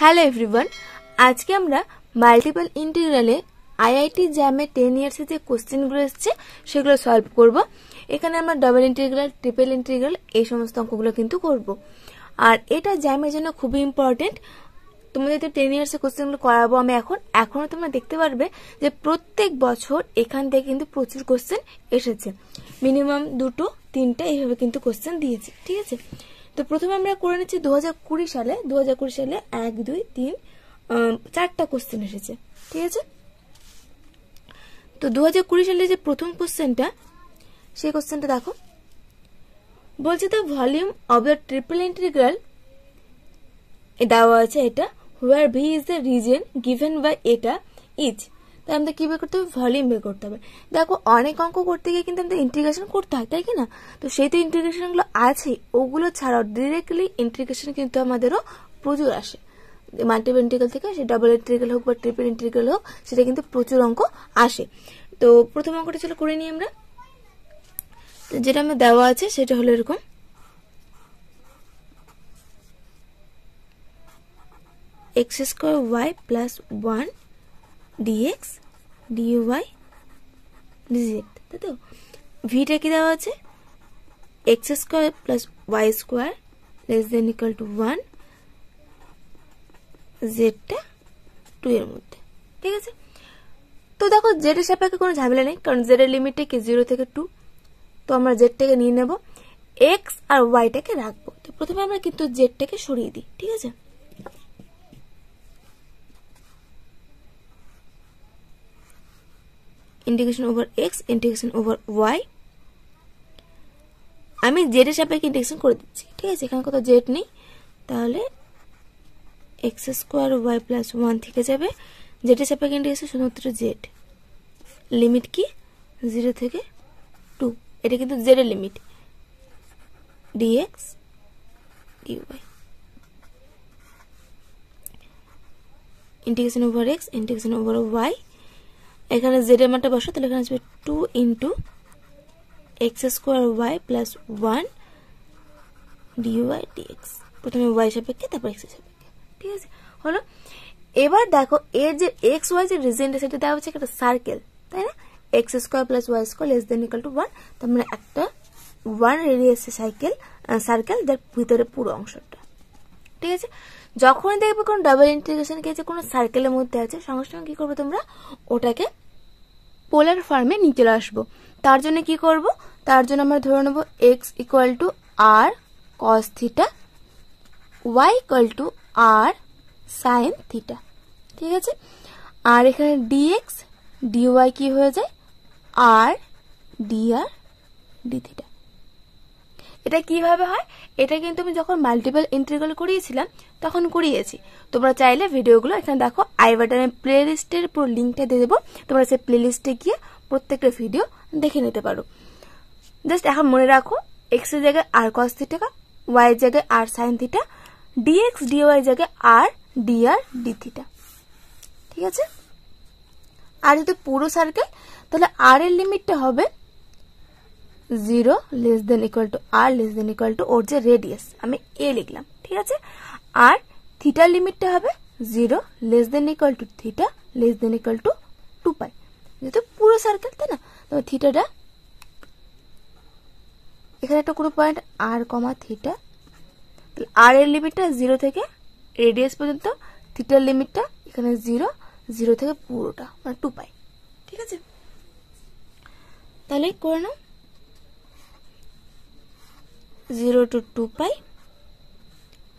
Hello everyone, আজকে আমরা multiple ইন্টিগ্রালে আইআইটি জ্যামে 10 ইয়ার্সের যে কোশ্চেনগুলো এসেছে সেগুলো সলভ করব। এখানে আমরা ডাবল ইন্টিগ্রাল, ট্রিপল ইন্টিগ্রাল এই সমস্ত অঙ্কগুলো কিন্তু করব। আর এটা জ্যামের জন্য খুবই ইম্পর্টেন্ট। তোমাদের তো 10 ইয়ার্সের কোশ্চেনগুলো করাবো আমি এখনো তোমরা দেখতে পারবে যে প্রত্যেক বছর এখান থেকে কিন্তু প্রচুর কোশ্চেন এসেছে। মিনিমাম 2-3টা এইভাবে কিন্তু কোশ্চেন দিয়েছে, ঠিক আছে। তো প্রথমে আমরা করে নিচ্ছি 2020 সালে 1, 2, 3, 4টা কোশ্চেন এসেছে, ঠিক আছে। তো 2020 সালে যে প্রথম কোশ্চেনটা, সেই কোশ্চেনটা দেখো, বলছে the volume of the triple integral দেওয়া আছে এটা, where V is the region given by এটা ইচ। তাই আমাদের কি বের করতে হবে? ভলিউম বের করতে হবে। দেখো অনেক অঙ্ক করতে গিয়ে কিন্তু আমাদের ইন্টিগ্রেশন করতে হয়, তাই কি না? তো সেই তো ইন্টিগ্রেশনগুলো আছে, ওগুলো ছাড়াও ডিরেক্টলি ইন্টিগ্রেশন কিন্তু আমাদেরও প্রচুর আসে। মাল্টিপল ইন্টিগ্রাল থেকে সে ডাবল ইন্টিগ্রাল হোক বা ট্রিপল ইন্টিগ্রাল হোক, সেটা কিন্তু প্রচুর অঙ্ক আসে। তো প্রথম অঙ্কটা চলো করে নিই আমরা। যেটা আমার দেওয়া আছে সেটা হলো এরকম, x square y plus 1 dx dy dz, তাই তো। ভিটা কি দেওয়া আছে? x square plus y square less than equal to 1, জেডটা 2 এর মধ্যে, ঠিক আছে। তো দেখো জেডের সাপেক্ষে কোনো ঝামেলা নেই, কারণ জেডের লিমিটটা কি 0 থেকে 2। তো আমরা জেডটাকে নিয়ে নেব, এক্স আর ওয়াইটাকে রাখবো। তো প্রথমে আমরা কিন্তু জেডটাকে সরিয়ে দিই, ঠিক আছে। Integration over x, integration over y. আমি জেডের সাপেক্ষে ইন্টিগ্রেশন করে দিচ্ছি, ঠিক আছে। এখানে কত জেড নেই, তাহলে এক্স স্কোয়ার ওয়াই প্লাস 1 থেকে যাবে। জেডের সাপেক্ষে ইন্টিগ্রেশন শুধুমাত্র জেড, লিমিট কি 0 থেকে 2, এটা কিন্তু জেডের limit, d x d y. Integration over x, integration over y. এখানে জেড এর মানটা বসো, তাহলে এখানে আসবে 2 into x square y plus 1 d y d x. প্রথমে ওয়াই সাপেক্ষে, তারপর এক্স সাপেক্ষে, ঠিক আছে, হলো। এবার দেখো এর যে এক্স ওয়াই যে রিজেন্ট সেটা দেওয়া হচ্ছে একটা সার্কেল, তাই না। X square plus Y square less than equal to 1, তার মানে একটা 1 রেডিয়াস সার্কেল যার ভিতরে পুরো অংশটা, ঠিক আছে। যখন দেখবে কোন ডাবল ইন্টিগ্রেশন কেসে কোনো সার্কেলের মধ্যে আছে, সঙ্গে সঙ্গে কি করবে তোমরা, ওটাকে পোলার ফর্মে নিয়ে চলে আসবো। তার জন্য কি করব? তার জন্য আমরা ধরে নেব x equal to r cos theta, y equal to r sine theta, ঠিক আছে। আর এখানে ডিএক্স ডিওয়াই কি হয়ে যায়? আর ডিআর ডি থিটা। এটা কিভাবে হয়? এটা কিন্তু আমি যখন মাল্টিপল ইন্টিগ্রাল করিয়েছিলাম তখন করিয়েছি। তোমরা চাইলে ভিডিওগুলো এখানে দেখো, আই বাটনে প্লে লিস্টের পুরো লিঙ্কটা দিয়ে দেবো, তোমরা সেই প্লে লিস্টে গিয়ে প্রত্যেকটা ভিডিও দেখে নিতে পারো। জাস্ট এখন মনে রাখো, এক্স এর জায়গায় আর কস থিটা, ওয়াই এর জায়গায় আর সাইন থিটা, ডিএক্স ডিওয়াই এর জায়গায় আর ডিআর ডি থিটা, ঠিক আছে। আর যদি পুরো সার্কেল, তাহলে আর এর লিমিটটা হবে 0 less than equal to r less than equal to ওর যে রেডিয়াস, আমি এ লিখলাম, ঠিক আছে। আর থিটার লিমিটটা হবে 0 less than equal two theta less than equal two 2 পাই, যেহেতু পুরো সার্কেল, তাই না। তো থিটাটা এখানে একটা কোনো পয়েন্ট আর কমা থিটা, আর এর লিমিটটা 0 থেকে রেডিয়াস পর্যন্ত, থিটার লিমিটটা এখানে 0 থেকে পুরোটা মানে 2 পাই, ঠিক আছে। তাহলে করে নাও 0 to 2 পাই,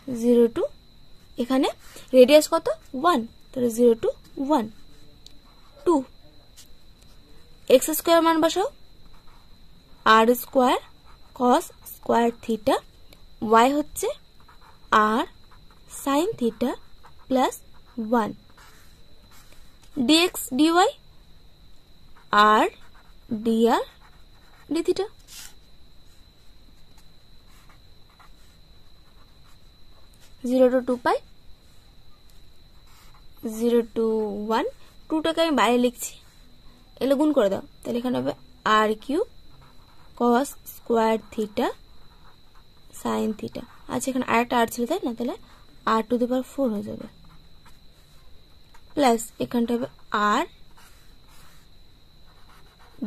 0 to এখানে রেডিয়াস কত 1, তাহলে 0 to 1, 2 এক্স স্কোয়ার মান বসাও, r square cos square theta, y হচ্ছে r sine theta plus 1, d x d y r DR d theta. Zero to 2 pi, 0 to 1, 2টাকে আমি বাইরে লিখছি, এগুলো গুণ করে দাও, তাহলে এখানে হবে r cube cos square theta sine theta. আচ্ছা এখানে আরেকটা আর ছিল তাই না, তাহলে r টু দি পাওয়ার 4 হয়ে যাবে। প্লাস এখানটা হবে আর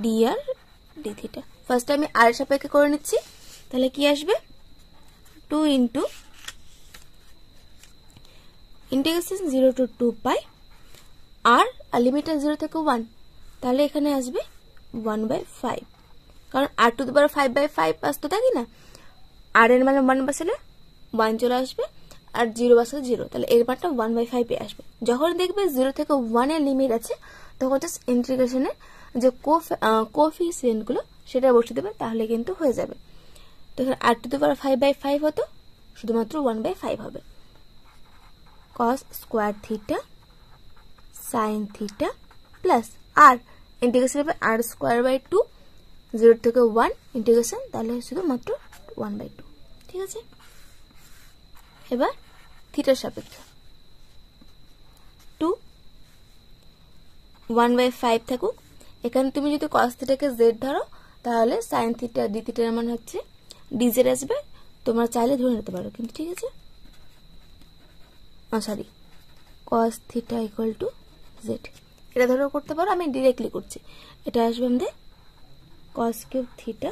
ডি আর ডি থিটা। ফার্স্ট আমি আর এর সাপেক্ষে করে নিচ্ছি, তাহলে কি আসবে 2 ইন্টু ইন্টিগ্রেশন 0 to 2 পাই আর লিমিটটা 0 থেকে 1, তাহলে এখানে আসবে 1/5, কারণ r টু দি পাওয়ার 5/5 আসতো তাই না, আর এর মানে 1 বসালে 1 চলে আসবে আর 0 বসালে 0, তাহলে এর মানটা 1/5 এ আসবে। যখন দেখবে 0 থেকে 1 এর লিমিট আছে তখন জাস্ট ইন্টিগ্রেশনের যে কোএফিসিয়েন্ট গুলো সেটা বসিয়ে দেবে, তাহলে কিন্তু হয়ে যাবে। তো এখানে r টু দি পাওয়ার 5/5 হতো, শুধুমাত্র 1/5 হবে। cos square theta sin theta plus আর ইন্টিগ্রেশন হবে r স্কয়ার বাই 2, 0 থেকে 1 ইন্টিগ্রেশন, তাহলে শুধুমাত্র 1/2, ঠিক আছে। এবার থিটার সাপেক্ষে 2 1/5 থাকুক, এখানে তুমি যদি cos থিটাকে z ধরো তাহলে sin থিটা d থিটার মান হচ্ছে dz আসবে, তোমরা চাইলে ধরে নিতে পারো কিন্তু, ঠিক আছে। Sorry, cos theta equal to z, এটা ধরো করতে পারো, আমি ডিরেক্টলি করছি। এটা আসবে আমাদের cos কিউব থিটা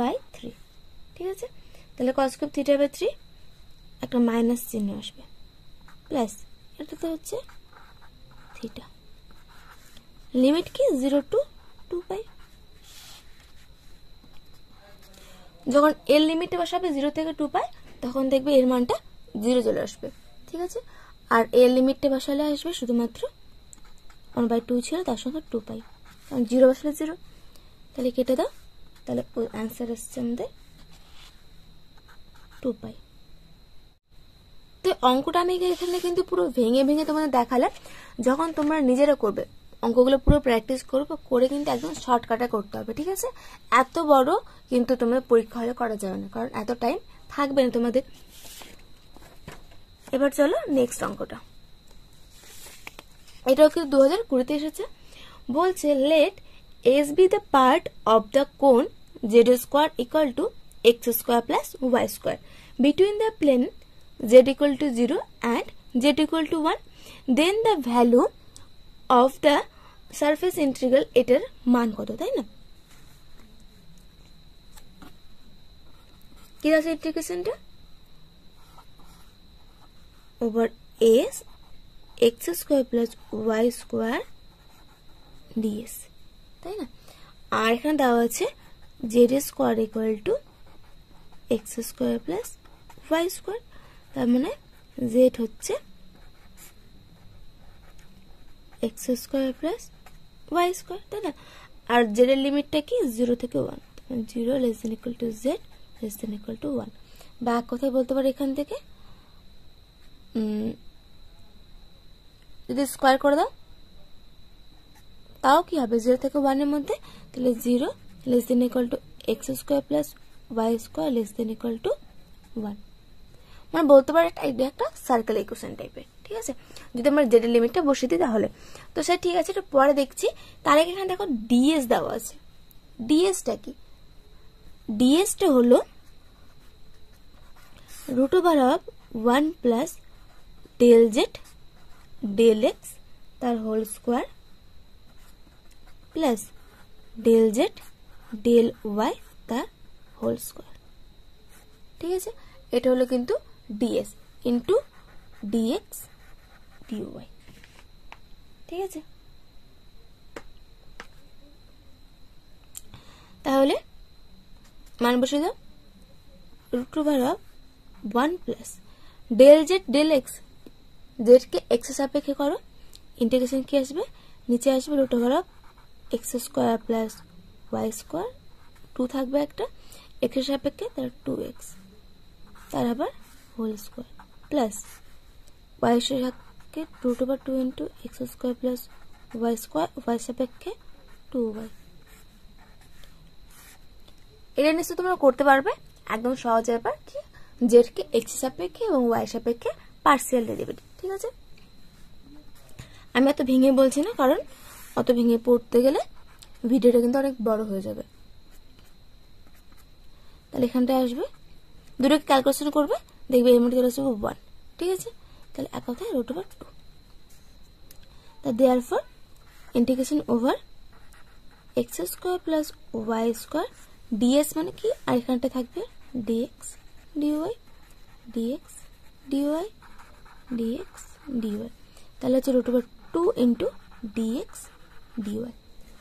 বাই 3, ঠিক আছে। তাহলে cos কিউব থিটা বাই 3 একটা মাইনাস চিহ্ন আসবে, প্লাস এটা তো হচ্ছে থিটা, লিমিট কি 0 to 2 পাই। যখন এর লিমিটে বসাবে 0 থেকে 2 পাই তখন দেখবে এর মানটা 0 চলে আসবে, ঠিক আছে। আর এর লিমিটে বসালে আসবে শুধুমাত্র 1/2 ছিল, তার সঙ্গে 2 পাই, কারণ 0 বসালে 0, তাহলে কেটে দাও, তাহলে অ্যান্সার আসছে আমাদের 2 পাই। তো অঙ্কটা আমি এখানে কিন্তু পুরো ভেঙে ভেঙে তোমাদের দেখালাম, যখন তোমরা নিজেরা করবে অঙ্কগুলো পুরো প্র্যাকটিস করবে, করে কিন্তু একদম শর্টকাটে করতে হবে, ঠিক আছে। এত বড় কিন্তু তোমাদের পরীক্ষা হলে করা যাবে না, কারণ এত টাইম থাকবে না তোমাদের। এবার চলো নেক্সট অঙ্কটা, এটাও কিন্তু 2020-তে এসেছে। বলছে let S be the part of the cone z square equal to x square plus Y square between the plane z equal to 0 and z equal to 1, then the value of the surface integral এটার মান কত, তাই না। কি আছে ইন্টিগ্রেশনটা over S X square plus Y square DS, তাই না। আর এখানে দেওয়া আছে Z square equal to x square plus Y square, তার মানে জেড হচ্ছে X square plus Y square, তাই না। আর জেড এর লিমিটটা কি 0 থেকে 1, 0 less than equal to Z less than equal to 1, বা কোথায় বলতে পারি এখান থেকে যদি স্কোয়ার করে দাও তাও কি হবে 0 থেকে 1 এর মধ্যে, তাহলে 0 less than equal to x square plus Y square less than equal to 1, মানে বলতে পারো এটা একটা সার্কেল ইকুয়েশন টাইপের, ঠিক আছে। যদি আমরা জেড এর লিমিটটা বসিয়ে দিই তাহলে তো স্যার ঠিক আছে, এটা পরে দেখছি। তার আগে এখানে দেখো ডিএস দেওয়া আছে। ডিএসটা কি, ডিএসটা হলো root over of 1 plus del z del x তার whole square plus del z del y তার হোল স্কোয়ার, ঠিক আছে। এটা হলো কিন্তু ডিএস ইন্টু ডিএক্স ডিওয়াই, ঠিক আছে। তাহলে মান বসে দাও, root over of 1 plus del z del x, z কে এক্স এর সাপেক্ষে করো, ইন্টিগ্রেশন কি আসবে, নিচে আসবে root over of x square plus Y square, 2 থাকবে একটা এক্স এর সাপেক্ষে, তার 2x তার আবার হোল স্কোয়ার প্লাস ওয়াই এর সাপেক্ষে root over 2 into x square plus Y square, y সাপেক্ষে 2y। এটা নিশ্চয় তোমরা করতে পারবে, একদম সহজ ব্যাপার, কি জেড কে এক্স সাপেক্ষে এবং ওয়াই সাপেক্ষে পার্সিয়াল ডেরিভেটিভ, ঠিক আছে। আমি এত ভেঙে বলছি না, কারণ অত ভেঙে পড়তে গেলে ভিডিওটা কিন্তু অনেক বড় হয়ে যাবে। তাহলে এখানটা আসবে, দুটোকে ক্যালকুলেশন করবে, দেখবে এর মধ্যে চলে আসবে 1, ঠিক আছে। তাহলে এক কথায় রুট ওভার 2, তা therefore integration over x square plus Y square ds মানে কি, আর এখানটা থাকবে dx dy dx dy dx dy, তাহলে হচ্ছে root over 2 into dx dy.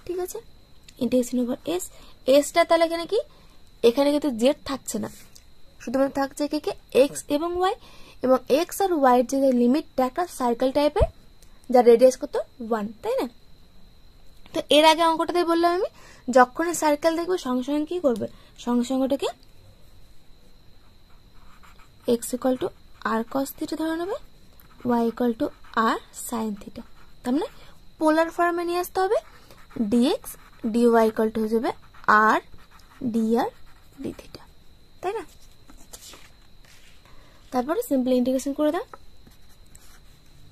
ঠিক আছে, ইন্টিগ্রেশন ওভার এস, এসটা তাহলে এখানে কি, এখানে কিন্তু জেড থাকছে না, শুধুমাত্র থাকছে কে কে এক্স এবং ওয়াই, এবং এক্স আর ওয়াই এর যে লিমিটটা একটা সার্কেল টাইপের, যার রেডিয়াস কত 1, তাই না? তো এর আগে অঙ্কটাতে বললাম আমি, যখন সার্কেল দেখবে সঙ্গে সঙ্গে কি করবে, সঙ্গে সঙ্গে ওটাকে x equal to r cos theta ধরে নেবে, y equal to r sine theta, তার মানে পোলার ফর্মে নিয়ে আসতে হবে, ডিএক্স ডিওয়াই ইকুয়াল টু হয়ে যাবে আর ডিআর ডি থিটা, তাই না? তারপরে সিম্পলি ইন্টিগ্রেশন করে দাও,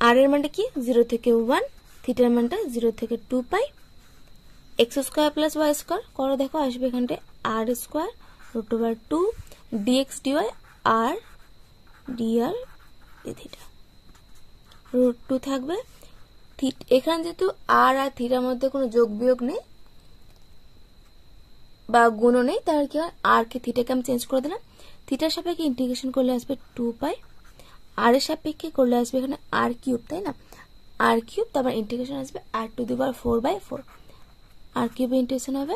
আর এর মানটা কি 0 থেকে 1, থিটার মানটা 0 থেকে 2 pi, x square plus Y square করো, দেখো আসবে এখানটা r square root over 2 d x d y r DR d theta, root 2 থাকবে, এখানে যেহেতু আর থিটার মধ্যে কোনো যোগ বিয়োগ নেই বা গুণও নেই, তাহলে কি হয়, আর কে থিটাকে আমি চেঞ্জ করে দিলাম, থিটার সাপেক্ষে ইন্টিগ্রেশন করলে আসবে 2 পাই, আর এর সাপেক্ষে করলে আসবে এখানে আর কিউব, তাই না? আর কিউব, তারপর ইন্টিগ্রেশন আসবে r to the power 4/4, r cube integration হবে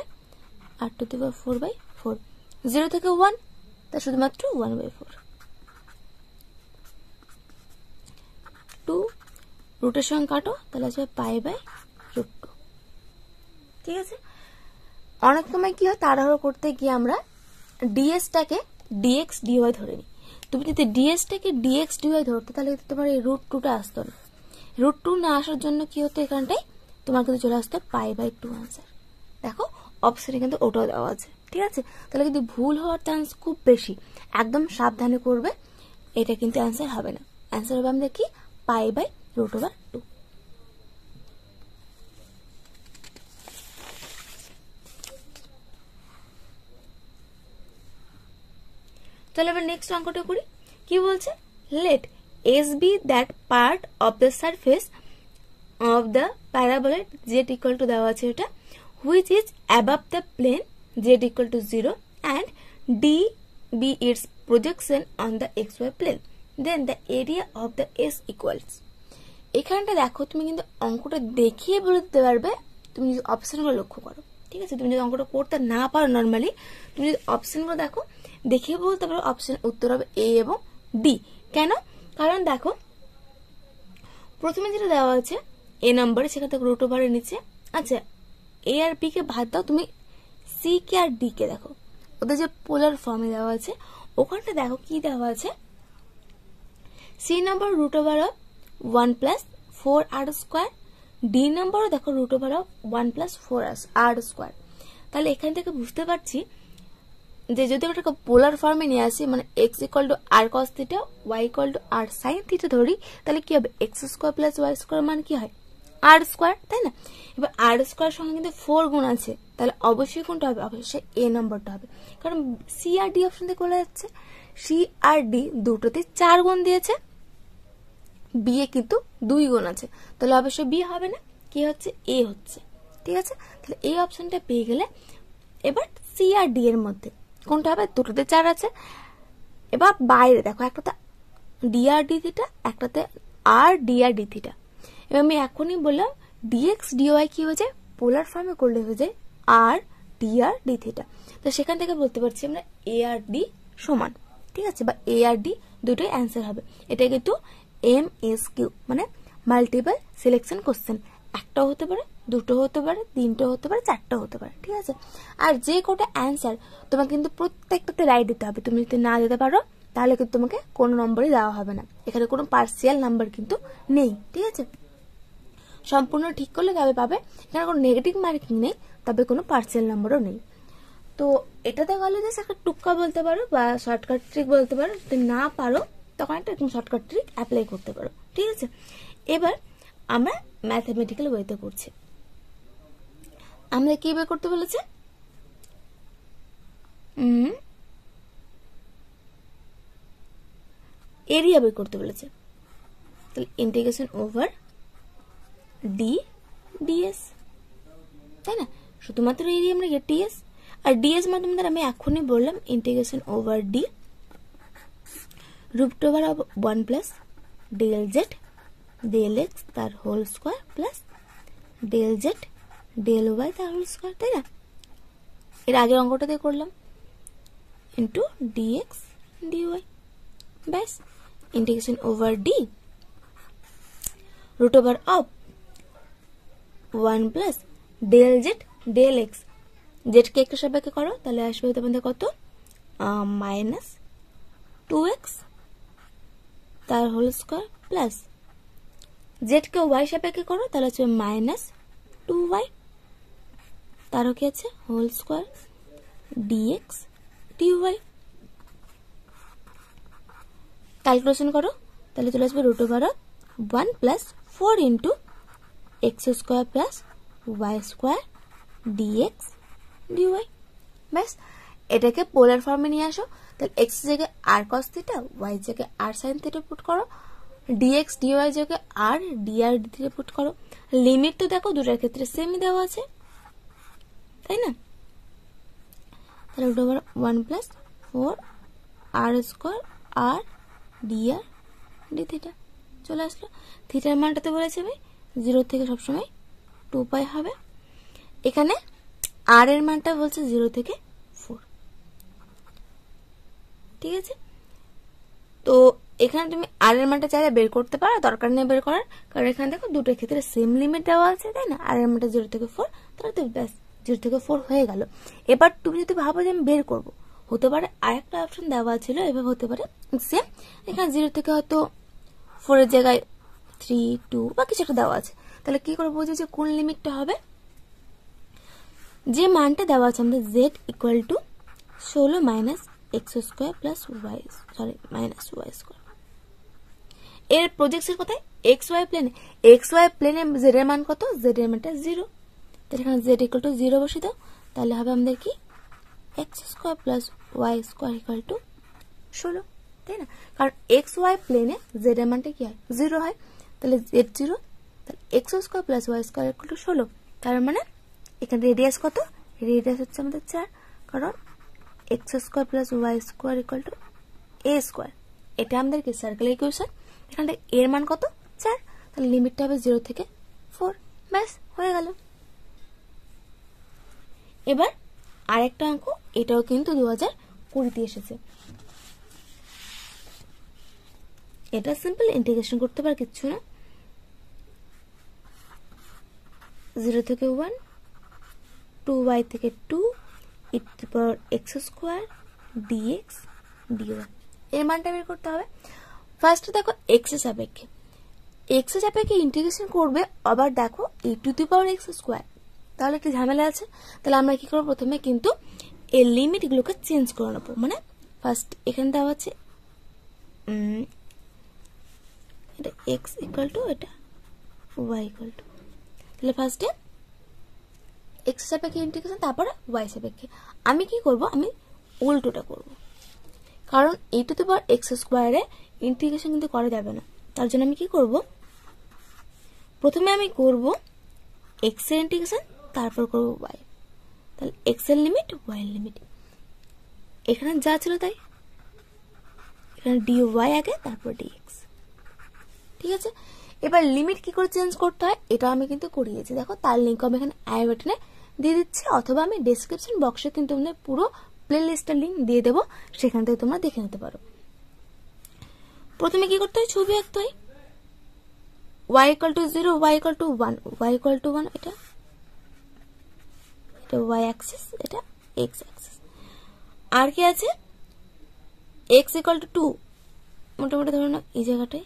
আর টু দি পাওয়ার 4/4, 0 থেকে 1 তা শুধুমাত্র 1/4, 2 রুটের সঙ্গে কাটো, তাহলে আসবে পাই/√2। ঠিক আছে, অনেক সময় কি হয়, তাড়াহুড়ো করতে গিয়ে আমরা ডিএসটাকে ডিএক্স ডিওয়াই ধরে নিই। তুমি যদি ডিএসটাকে ডিএক্স ডিওয়াই ধরতে, তাহলে তোমার এই √2টা আসতো না, √2 না আসার জন্য কি হতো, এখানটায় তোমার কিন্তু চলে আসতো পাই/2 আনসার। দেখো অপশনে কিন্তু ওটাও দেওয়া আছে। ঠিক আছে, তাহলে কিন্তু ভুল হওয়ার চান্স খুব বেশি, একদম সাবধানে করবে, এটা কিন্তু অ্যান্সার হবে না, অ্যান্সার হবে আমাদের কি পাই/√2। তাহলে এবার নেক্সট অঙ্কটা করি, কি বলছে, let S be that part of the surface of the paraboloid z equal to দেওয়া আছে এটা, which is above the plane z equal to 0 and D be its projection on the x y plane, then the area of the S equals. এখানটা দেখো, তুমি কিন্তু অঙ্কটা দেখিয়ে বলে দিতে পারবে, তুমি যদি অপশনগুলো লক্ষ্য করো। ঠিক আছে, তুমি যদি অঙ্কটা করতে না পারো নর্মালি, তুমি যদি অপশনগুলো দেখো, দেখিয়ে বলতে পারো অপশন উত্তর হবে এ এবং ডি। কেন? কারণ দেখো প্রথমে যেটা দেওয়া আছে এ নম্বরে, সেখান থেকে রুট ওভারের নিচে, আচ্ছা এ আর বি কে বাদ দাও, তুমি সি কে আর ডি কে দেখো, ওদের যে পোলার ফর্মে দেওয়া আছে ওখানটা দেখো কি দেওয়া আছে, C number root over of 1 + 4r square, D নম্বরও দেখো root over of 1 + 4r square. তাহলে এখান থেকে বুঝতে পারছি যে যদি ওটাকে পোলার ফর্মে নিয়ে আসি, মানে x equal to r cos theta, y equal to r sine theta ধরি, তাহলে কি হবে, x square plus Y square মানে কি হয়, আর স্কোয়ার, তাই না? এবার আর স্কোয়ার সঙ্গে কিন্তু 4 গুণ আছে, তাহলে অবশ্যই কোনটা হবে, অবশ্যই এ নম্বরটা হবে, কারণ সি আর ডি অপশন থেকে বলা যাচ্ছে, সি আর ডি দুটোতে 4 গুণ দিয়েছে, বি এ কিন্তু 2 গুণ আছে, তাহলে অবশ্যই বি হবে না, কি হচ্ছে, এ হচ্ছে। ঠিক আছে, তাহলে এই অপশনটা পেয়ে গেলে এবার সি আর ডি এর মধ্যে কোনটা হবে, দুটোতে 4 আছে। এবার বাইরে দেখো, একটাতে ডি আর ডি থিটা, একটাতে আর ডি আর ডি থিটা। এবার আমি এখনই বললাম ডিএক্স ডিওয়াই কি হয়ে যায়, পোলার ফর্মে করলে হয়ে যায় আর ডি আর ডি থিটা। তো সেখান থেকে বলতে পারছি আমরা এ আর ডি সমান, ঠিক আছে, বা এ আর ডি দুটোই অ্যান্সার হবে। এটা কিন্তু MSQ মানে মাল্টিপল সিলেকশন কোশ্চেন, একটাও হতে পারে, দুটো হতে পারে, তিনটে হতে পারে, চারটা হতে পারে। ঠিক আছে, আর যে কোটা অ্যান্সার তোমাকে কিন্তু প্রত্যেকটাতে রাইট দিতে হবে, তুমি যদি না দিতে পারো তাহলে কিন্তু তোমাকে কোনো নম্বরই দেওয়া হবে না, এখানে কোনো পার্সিয়াল নাম্বার কিন্তু নেই। ঠিক আছে, সম্পূর্ণ ঠিক করলে তবে পাবে, এখানে কোনো নেগেটিভ মার্কিং নেই, তবে কোনো পার্সিয়াল নাম্বারও নেই। তো এটাতে গেলে জাস্ট একটা টুক্কা বলতে পারো বা শর্টকাট ট্রিক বলতে পারো, যদি না পারো তখন একটা এরকম শর্টকাট ট্রিক অ্যাপ্লাই করতে পারো। ঠিক আছে, এবার আমরা ম্যাথমেটিক্যাল ওয়েতে করছি। আমরা কি বের করতে বলেছে, এরিয়া বের করতে বলেছে। তাহলে ইন্টিগ্রেশন ওভার ডি ডিএস, তাই না? শুধুমাত্র এরিয়া আমরা ডিএস, আর ডিএস মানে তোমাদের আমি এখনই বললাম integration over D root over of 1 plus del z del x তার whole square plus del z del y তার হোল স্কোয়ার, তাই না? এর আগের অঙ্কটা দিয়ে করলাম ইন্টু ডিএক্স ডিওয়াই, ব্যাস। Integration over D root over of 1 plus del z del x, জেডকে একটু সাপেক্ষে করো তাহলে আসবে তোমাদের কত, মাইনাস 2x তার হোল স্কোয়ার প্লাস জেডকে ওয়াই সাপেক্ষে করো তাহলে হচ্ছে মাইনাস 2y তারও কি আছে whole square dx dy. Calculation করো তাহলে চলে আসবে root over of 1 plus 4 into x square plus Y square dx dy, ব্যাস। এটাকে পোলার ফর্মে নিয়ে আসো, তাহলে এক্স জায়গায় আর কস থিটা, ওয়াই জায়গায় আর সাইন থিটা পুট করো, ডিএক্স ডিওয়াই জায়গায় আর ডিআর ডি থিটা পুট করো। লিমিট তো দেখো দুটার ক্ষেত্রে সেমই দেওয়া আছে, তাই না? তাহলে রুট ওভার 1 প্লাস 4 আর স্কোয়ার আর ডিআর ডি থিটা চলে আসলো। থিটার মানটাতে বলেছে আমি 0 থেকে সবসময় 2 পাই হবে। এখানে আর এর মানটা বলছে 0 থেকে 4, ঠিক আছে? তো এখানে তুমি আর এর মানটা চাইলে বের করতে পারো, দরকার নেই বের করার, কারণ এখানে দেখো দুটোর ক্ষেত্রে সেম লিমিট দেওয়া আছে, তাই না? আর এর মানটা 0 থেকে 4, তাহলে তো ব্যাস 0 থেকে 4 হয়ে গেল। এবার তুমি যদি ভাবো যে আমি বের করবো, হতে পারে আরেকটা অপশন দেওয়া ছিল, এবার হতে পারে সেম এখানে 0 থেকে হয়তো 4 এর জায়গায় 3 2 বা কিছু একটা দেওয়া আছে, তাহলে কি করে বুঝবো যে কোন লিমিটটা হবে? যে মানটা দেওয়া আছে আমাদের z equal to 16 minus x square plus y minus y square, এর প্রজেকশন কোথায়? এক্স ওয়াই প্লেনে। এক্স ওয়াই প্লেনে জেড এর মান কত? জেড এর মানটা 0, তাহলে এখানে জেড ইকুয়াল টু 0 বসে দাও, তাহলে হবে আমাদের কি x square plus Y square equal to 16, তাই না? কারণ এক্স ওয়াই প্লেনে জেড এর মানটা কি হয়? 0 হয়, তাহলে জেড 0, তাহলে x square plus Y square equal to 16। তার মানে এখানে রেডিয়াস কত? রেডিয়াস হচ্ছে আমাদের 4, কারণ x square plus Y square equal to a square, এটা আমাদের কি সার্কেল ইকুয়েশন। এখানে এর মান কত? 4, তাহলে লিমিটটা হবে 0 থেকে 4, ব্যাস হয়ে গেল। এবার আরেকটা অঙ্ক, এটাও কিন্তু 2020 এসেছে। এটা সিম্পল, ইন্টিগ্রেশন করতে পার কিচ্ছু না। 0 থেকে 1 2y থেকে 2 e to the power x square dx dy, এর মানটা বের করতে হবে। ফার্স্ট দেখো x এর সাপেক্ষে, x এর সাপেক্ষে ইন্টিগ্রেশন করবে, আবার দেখো e to the power x square, তাহলে একটা ঝামেলা আছে। তাহলে আমরা কি করব? প্রথমে কিন্তু এই লিমিট গুলোকে চেঞ্জ করে নেবো। মানে ফার্স্ট এখানে দেওয়া আছে এটা x ইকুয়াল টু এটা y ইকুয়াল টু, তাহলে ফার্স্টে x সাপেক্ষে ইন্টিগ্রেশন, তারপরে y সাপেক্ষে। আমি কি করব? আমি উল্টোটা করব, কারণ e two the power x স্কোয়ারে ইন্টিগ্রেশন কিন্তু করা যাবে না। তার জন্য আমি কি করব? প্রথমে আমি করব x এর ইন্টিগ্রেশন, তারপর করব y, তাহলে x এর লিমিট y এর লিমিট, এখানে যা ছিল তাই, এখানে dy আগে তারপর dx, ঠিক আছে? এবার লিমিট কি করে চেঞ্জ করতে হয় এটা আমি কিন্তু করিয়েছি, দেখো তার লিংক আমি এখানে আই বাটনে দিয়ে দিচ্ছি, অথবা আমি ডেসক্রিপশন বক্সে কিন্তু তোমাদের পুরো প্লে লিস্টের লিঙ্ক দিয়ে দেবো, সেখান থেকে তোমরা দেখে নিতে পারো। প্রথমে কি করতে হয়? ছবি আঁকতে হয়। y equal to 0, y equal to 1, y equal to 1, এটা y অ্যাক্সিস, এটা x অ্যাক্সিস। আর কি আছে? x ইকুয়াল টু 2, মোটামুটি ধরো না এই জায়গাটায়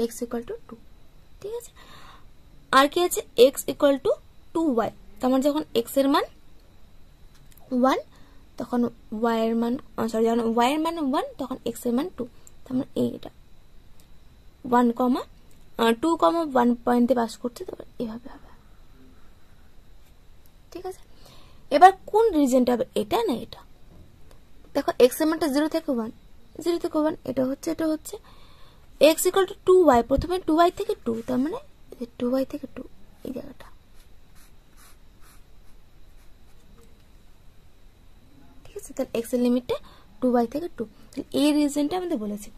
x ইকুয়াল টু 2, ঠিক আছে? আর কি আছে? x ইকুয়াল টু 2y, তার মানে যখন x এর মান 1 তখন y এর মান, সরি, যখন y এর মান 1 তখন x এর মান 2, তার মানে এইটা 1, 2, 1 পয়েন্টে পাস করছে, তারপর এভাবে হবে, ঠিক আছে? এবার কোন রিজনটা হবে, এটা না এটা? দেখো x এর মানটা 0 থেকে 1, 0 থেকে 1, এটা হচ্ছে x ইকুয়াল টু 2y, প্রথমে 2y থেকে 2, তার মানে 2y থেকে 2 এই জায়গাটা, ঠিক আছে। তাহলে x এর লিমিটটা 2y থেকে 2, তাহলে এই রিজনটা আমাদের বলেছে।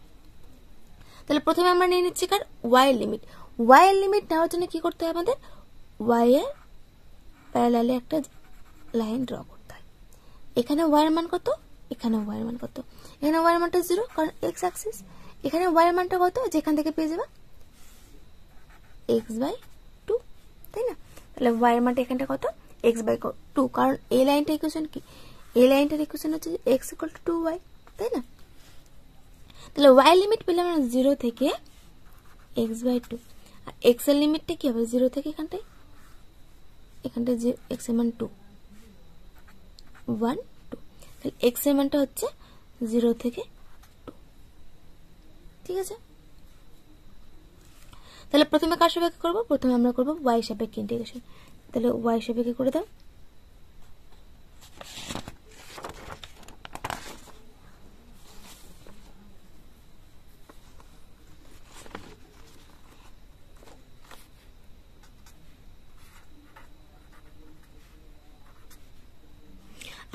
তাহলে প্রথমে আমরা নিয়ে নিচ্ছি কার y এর লিমিট। y এর লিমিট নেওয়ার জন্য কি করতে হয় আমাদের, y এর প্যারালালে একটা লাইন ড্র করতে হয়। এখানে y এর মান কত, এখানে y এর মান কত, এখানে y এর মানটা 0 কারণ x অ্যাক্সিস, এখানে y এর মানটা কত, যেখান থেকে পেয়ে যাবে x/2, তাই না। তাহলে y এর মানটা এখানটা কত, x/2, কারণ এই লাইনটা ইকুয়েশন কি, এই লাইনটার ইকুয়েশন হচ্ছে x ইকুয়াল টু 2y, তাই না। তাহলে y লিমিট পেলাম আমরা 0 থেকে x/2, আর x এর লিমিটটা কি হবে 0 থেকে এখানটায় যে x এর মান 2 1 2, তাহলে x এর মানটা হচ্ছে 0 থেকে 2, ঠিক আছে। তাহলে প্রথমে কার সাপেক্ষে করব, প্রথমে আমরা করব y সাপেক্ষে ইন্টিগ্রেশন। তাহলে y সাপেক্ষে করে দাও।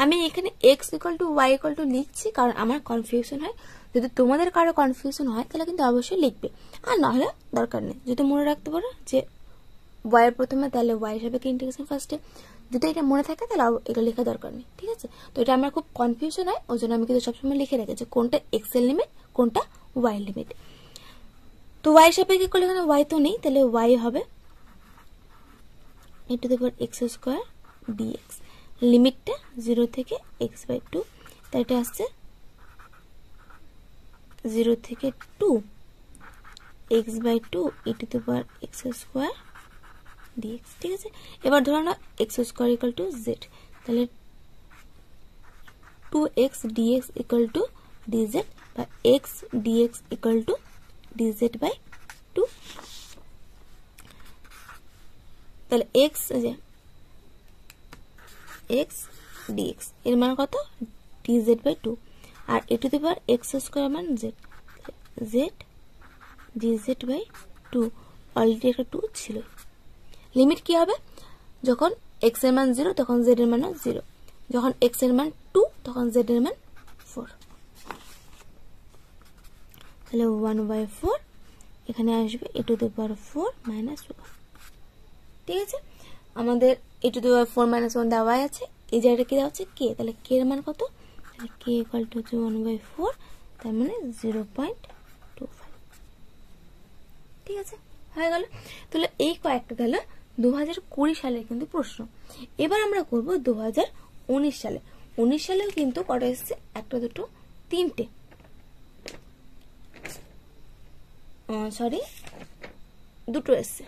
আমি এখানে x equal to y equal two লিখছি কারণ আমার কনফিউশন হয়। যদি তোমাদের কারো কনফিউশন হয় তাহলে কিন্তু অবশ্যই লিখবে, আর না হলে দরকার নেই। যদি মনে রাখতে পারো যে y এর প্রথমে, তাহলে y সাপেক্ষে ইন্টিগ্রেশন ফার্স্টে, যদি এটা মনে থাকে তাহলে এটা লেখা দরকার নেই, ঠিক আছে। তো এটা আমার খুব কনফিউশন হয়, ওই জন্য আমি কিন্তু সবসময় লিখে রাখি যে কোনটা x এর লিমিট, কোনটা y এর লিমিট। তো y সাপেক্ষে করলে এখানে y তো নেই, তাহলে y হবে e⁻x² dx, লিমিটটা 0 থেকে x/2, তাই এটা আসছে 0 থেকে 2 x/2 e⁻x² dx, ঠিক আছে। এবার ধরো না x² ইকুয়াল টু z, তাহলে 2x dx equal two dz, বা x dx equal two dz/2, তাহলে x dx এর মান কত dz/2, আর e⁻x² মান z, z dz/2, অলরেডি একটা 2 ছিল। লিমিট কি হবে, যখন x এর মান 0 তখন z এর মান 0, যখন x এর মান 2 তখন z এর মান 4, তাহলে 1/4 এখানে আসবে e⁻4 - 1, ঠিক আছে। আমাদের e⁻4 - 1 দেওয়া আছে, এই জায়গাটা কি দেওয়া আছে k, তাহলে k এর মান কত, তাহলে k ইকুয়াল টু 1/4, তার মানে 0.25, ঠিক আছে, হয়ে গেল। তাহলে এই কয়েকটা গেল 2020 সালের কিন্তু প্রশ্ন। এবার আমরা করব 2019 সালে। 19 সালেও কিন্তু কটা এসছে, একটা দুটো তিনটে, সরি দুটো এসছে,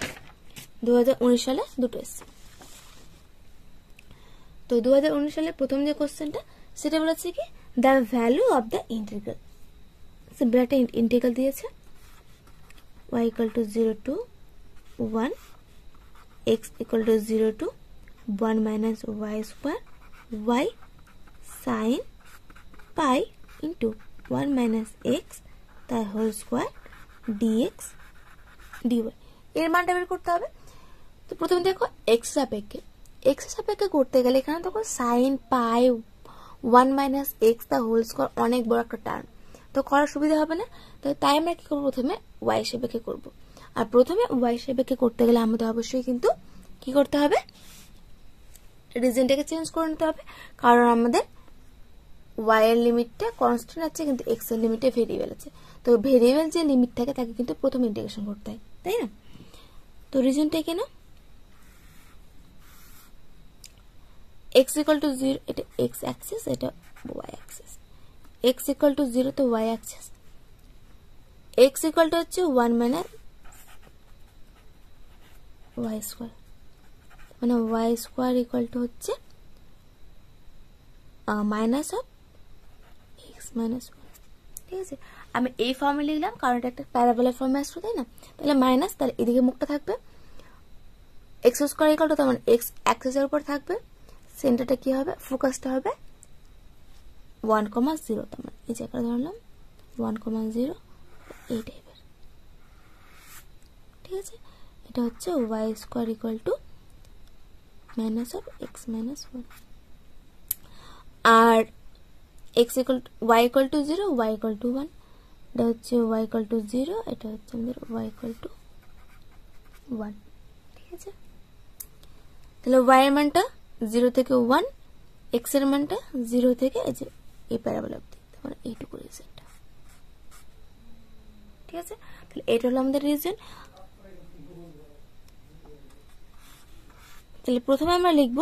2019 সালে দুটো এসছে। তো 2019 সালে প্রথম যে কোশ্চেনটা সেটা বলেছে কি, the value of the integral, simple একটা ইন্টিগ্রাল দিয়েছে, y equal to 0 to 1, x equal to 0 to 1 minus y square, y sin pi into 1 minus x তার হোল স্কোয়ার dx dy, এর মানটা বের করতে হবে। তো প্রথমে দেখো x সাপেক্ষে করতে গেলে এখানে দেখো sin pi 1 minus x the whole square অনেক বড় একটা টার্ম, তো করার সুবিধা হবে না, তো তাই আমরা কি করব, প্রথমে y সাপেক্ষে করব। আর প্রথমে y সাপেক্ষে করতে গেলে আমাদের অবশ্যই কিন্তু কি করতে হবে, রিজনটাকে চেঞ্জ করে নিতে হবে, কারণ আমাদের y এর লিমিটটা কনস্ট্যান্ট আছে কিন্তু x এর লিমিটে ভেরিয়েবল আছে। তো ভেরিয়েবল যে লিমিট থাকে তাকে কিন্তু প্রথম ইন্টিগ্রেশন করতে হয়, তাই না। তো রিজনটা কেন, x ইকুয়াল টু 0, এটা x অ্যাক্সিস, এটা y Axis, x equal to 0 তো y Axis, x equal two হচ্ছে 1 মাইনাস y স্কয়ার, মানে y স্কয়ার ইকুয়াল টু হচ্ছে মাইনাস অফ x মাইনাস 1, ঠিক আছে। আমি এই ফর্মে লিখলাম কারণ এটা একটা প্যারাবোলার ফর্মে আসছে, তাই না। তাহলে মাইনাস, তাহলে এদিকে মুখটা থাকবে x স্কয়ার ইকুয়াল টু, তার মানে x অ্যাক্সিসের উপর থাকবে, সেন্টারটা কি হবে, ফোকাসটা হবে 1, 0, তার মানে এই জায়গাটা ধরলাম 1, 0, এই টাইপের, ঠিক আছে, এটা হচ্ছে y square equal to minus of x minus 1 আর x equal to y equal to 0 y equal to 1, এটা হচ্ছে y ইকুয়াল টু 0, এটা হচ্ছে আমাদের y ইকুয়াল টু 1। ঠিক আছে, তাহলে y এর মানটা 0 থেকে 1, x এর মানটা 0 থেকে এই যে এই প্যারাবোলা অবধি, তাহলে এইটুকু রিজনটা। ঠিক আছে, তাহলে এটা হলো আমাদের রিজন। তাহলে প্রথমে আমরা লিখব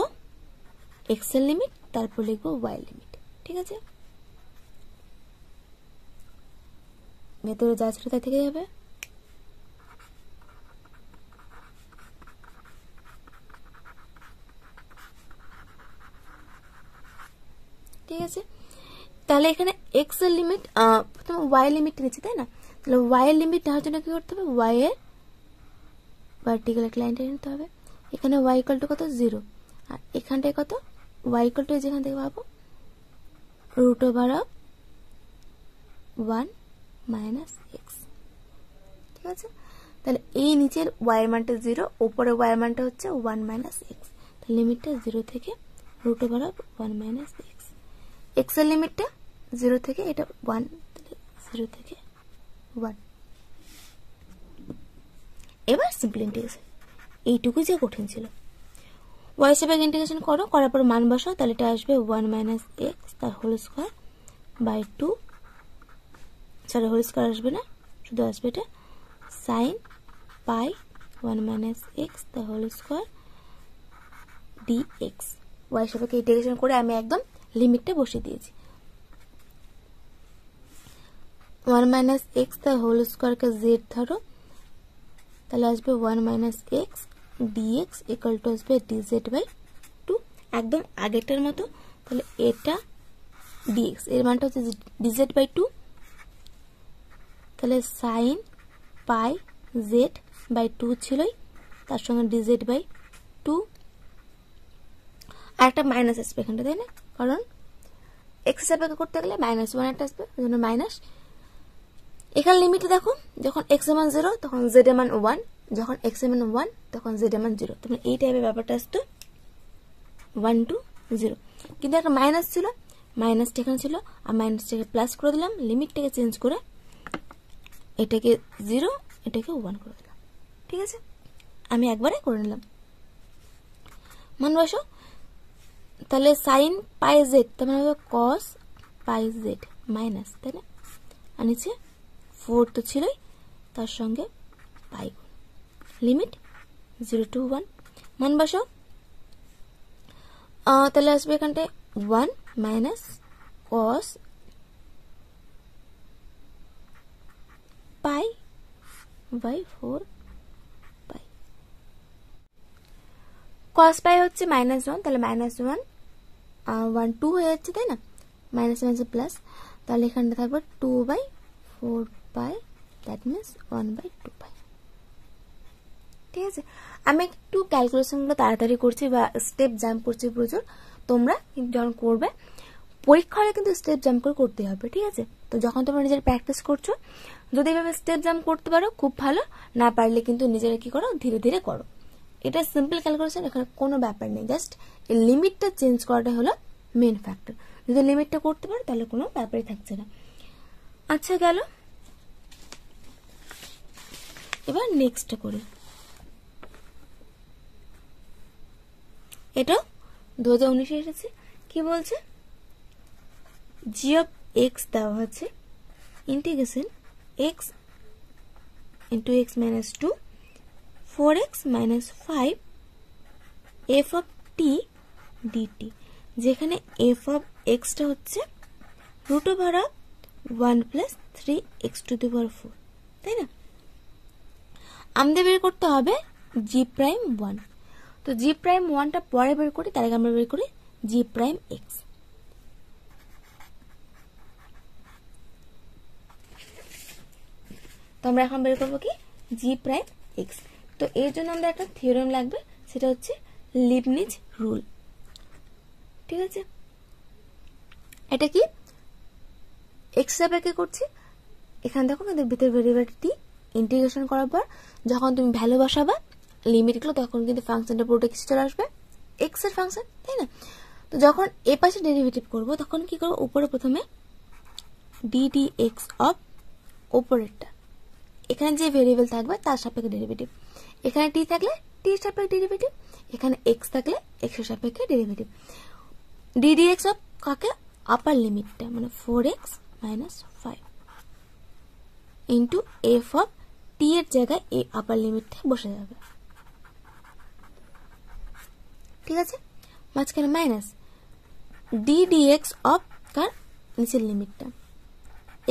x এর লিমিট, তারপর লিখব y এর লিমিট। ঠিক আছে, ভেতরে যা ছিল তাই থেকে যাবে। ঠিক আছে, তাহলে এখানে x এর লিমিট, প্রথমে y এর লিমিট নিচ্ছি তাই না, তাহলে y এর লিমিট নেওয়ার জন্য কি করতে হবে, y এর ভার্টিক্যাল একটা লাইন টেনে নিতে হবে। এখানে y ইকুয়াল টু কত 0, আর এখানটায় কত y ইকুয়াল টু যেখান থেকে পাবো root over of 1 minus x। ঠিক আছে, তাহলে এই নিচের y এর মানটা 0, উপরে y এর মানটা হচ্ছে 1 মাইনাস x, তাহলে লিমিটটা 0 থেকে root over of 1 minus x। x এর লিমিটটা 0 থেকে এটা 1, 0 থেকে 1। এবার সিম্পল ইন্টিগ্রেশন, এইটুকু যে কঠিন ছিল। y হিসেবে ইন্টিগ্রেশন করো, করার পর মান বসাও, তাহলে এটা আসবে 1 মাইনাস x তার whole square by 2, sorry whole square আসবে না, শুধু আসবে এটা sin পাই 1 মাইনাস x তার হোল স্কয়ার dx। y হিসেবে ইন্টিগ্রেশন করে আমি একদম লিমিটটা বসিয়ে দিয়েছি। 1 মাইনাস x তার হোল স্কয়ারকে z ধরো, তাহলে আসবে 1 minus x dx equal to আসবে dz বাই 2, একদম আগেরটার মতো। তাহলে এটা dx এর মানটা হচ্ছে dz বাই 2, তাহলে sin পাই z বাই 2 ছিলই, তার সঙ্গে dz বাই 2, আর একটা মাইনাস আসবে এখানটা তাই না, কারণ x হিসাবে করতে গেলে মাইনাস 1 একটা আসবে, ওই জন্য মাইনাস। এখানে লিমিটে দেখো, যখন x এর মান 0 তখন z এর মান 1, যখন x এর মান 1 তখন z এর মান 0, তখন এই টাইপের ব্যাপারটা আসতো 1 to 0। কিন্তু একটা মাইনাস ছিল, মাইনাসটা এখানে ছিল, আর মাইনাসটাকে প্লাস করে দিলাম, লিমিটটাকে চেঞ্জ করে এটাকে 0 এটাকে 1 করে দিলাম। ঠিক আছে, আমি একবারে করে নিলাম। মান বসো, তাহলে sin পাই z তার মানে হবে cos পাই z মাইনাস, তাই না, আর নিচে 4 তো ছিলই, তার সঙ্গে পাই গুণ, লিমিট 0 to 1। মান বসো, তাহলে আসবে এখানটায় 1 minus cos pi by 4 pi. cos pi হচ্ছে -1, তাহলে -1 1 2 হয়ে যাচ্ছে তাই না, মাইনাস মাইনাস প্লাস, তাহলে এখানটা থাকবে 2 by 4 pi, that means 1 by 2 pi. ঠিক আছে, আমি একটু ক্যালকুলেশনগুলো তাড়াতাড়ি করছি বা স্টেপ জাম্প করছি প্রচুর, তোমরা কিন্তু যখন করবে পরীক্ষা হলে কিন্তু স্টেপ জাম্প করে করতে হবে। ঠিক আছে, তো যখন তোমরা নিজের প্র্যাকটিস করছো, যদি এভাবে স্টেপ জাম্প করতে পারো খুব ভালো, না পারলে কিন্তু নিজেরা কি করো ধীরে ধীরে করো। এটা সিম্পল ক্যালকুলেশন, এখানে কোনো ব্যাপার নেই, জাস্ট এই লিমিটটা চেঞ্জ করাটা হলো মেন ফ্যাক্টর। যদি লিমিটটা করতে পারো তাহলে কোনো ব্যাপারই থাকছে না। আচ্ছা গেল, এবার নেক্সট করি। এটা 2019 এসেছে, কি বলছে, জি অফ এক্স দেওয়া আছে integration x into x minus 2 4x minus 5 f of t d t, যেখানে এফ অফ এক্সটা হচ্ছে root over of 1 plus 3x to the power 4, তাই না। আমাদের বের করতে হবে জি প্রাইম 1, তো জি প্রাইম 1টা পরে বের করি, তার আগে আমরা বের করি জি প্রাইম এক্স। তো আমরা এখন বের করবো কি জি প্রাইম এক্স। তো এর জন্য আমাদের একটা থিওরেম লাগবে, সেটা হচ্ছে লিবনিজ রুল। ঠিক আছে, এটা কি এক্স সাপেক্ষে করছি, এখানে দেখো কিন্তু ভিতরে ভেরিয়েবল টি, ইন্টিগ্রেশন করার পর যখন তুমি ভ্যালু বসাবা লিমিটগুলো, তখন কিন্তু ফাংশনটা পুরোটা কিছু চলে আসবে এক্স এর ফাংশন, তাই না? তো যখন এ পাশে ডেরিভেটিভ করব তখন কি করব, উপরে প্রথমে ডিডি এক্স অফ উপরেরটা, এখানে যে ভেরিয়েবল থাকবে তার সাপেক্ষে ডেরিভেটিভ, এখানে টি থাকলে টি এর সাপেক্ষে ডেরিভেটিভ, এখানে এক্স থাকলে এক্স এর সাপেক্ষে ডেরিভেটিভ। ডিডি এক্স অফ কাকে, আপার লিমিটটা মানে 4x - 5 into f of t এর জায়গায় এই আপার লিমিটটা বসে যাবে, ঠিক আছে? মাঝখানে মাইনাস ডিডি এক্স অফ কার নিচের লিমিটটা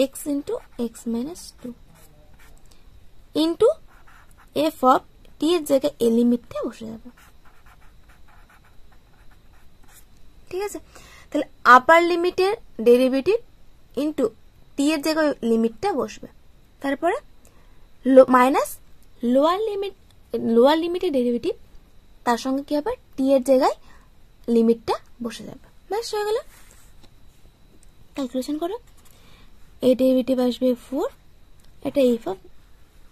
x into x - 2 into f of t এর জায়গায় এই লিমিটটা বসে যাবে, ঠিক আছে? তাহলে আপার লিমিটের ডেরিভেটিভ ইন্টু টি এর জায়গায় লিমিটটা বসবে, তারপরে মাইনাস লোয়ার লিমিটের ডেরিভেটিভ, তার সঙ্গে কি হবে, টি এর জায়গায় লিমিটটা বসে যাবে, ব্যাস হয়ে গেল। ক্যালকুলেশন করো, এই ডেরিভেটিভ আসবে 4, এটা এফ অফ,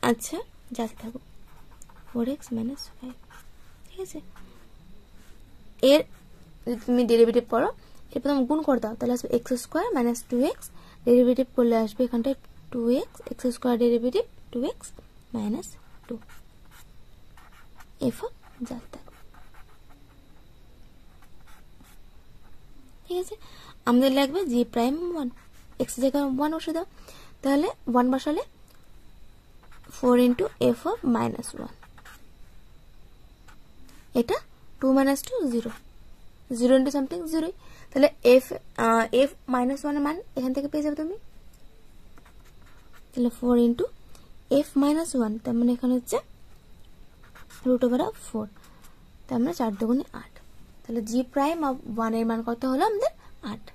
আচ্ছা যাতে থাকো 4x - 5, ঠিক আছে? এর যদি তুমি ডেরিভেটিভ করো, এর প্রথম গুণ করে দাও, তাহলে আসবে x² - 2x, ডেরিভেটিভ করলে আসবে এখানটায় 2x, x² derivative 2x - 2 F of যাতে থাকো, ঠিক আছে? আমাদের লাগবে জি প্রাইম 1, x এর জায়গায় 1 বসে দাও, তাহলে 1 বসালে 4 ইন্টু এফ অফ -1, এটা 2 - 2 0, 0 ইন্টু সামথিং 0, তাহলে এফ -1 এর মান এখান থেকে পেয়ে যাবে তুমি, তাহলে 4 ইন্টু এফ -1, তার মানে এখানে হচ্ছে √4, তার মানে 4 × 2 = 8, তাহলে জি প্রাইম অফ 1 এর মান কত হলো আমাদের 8।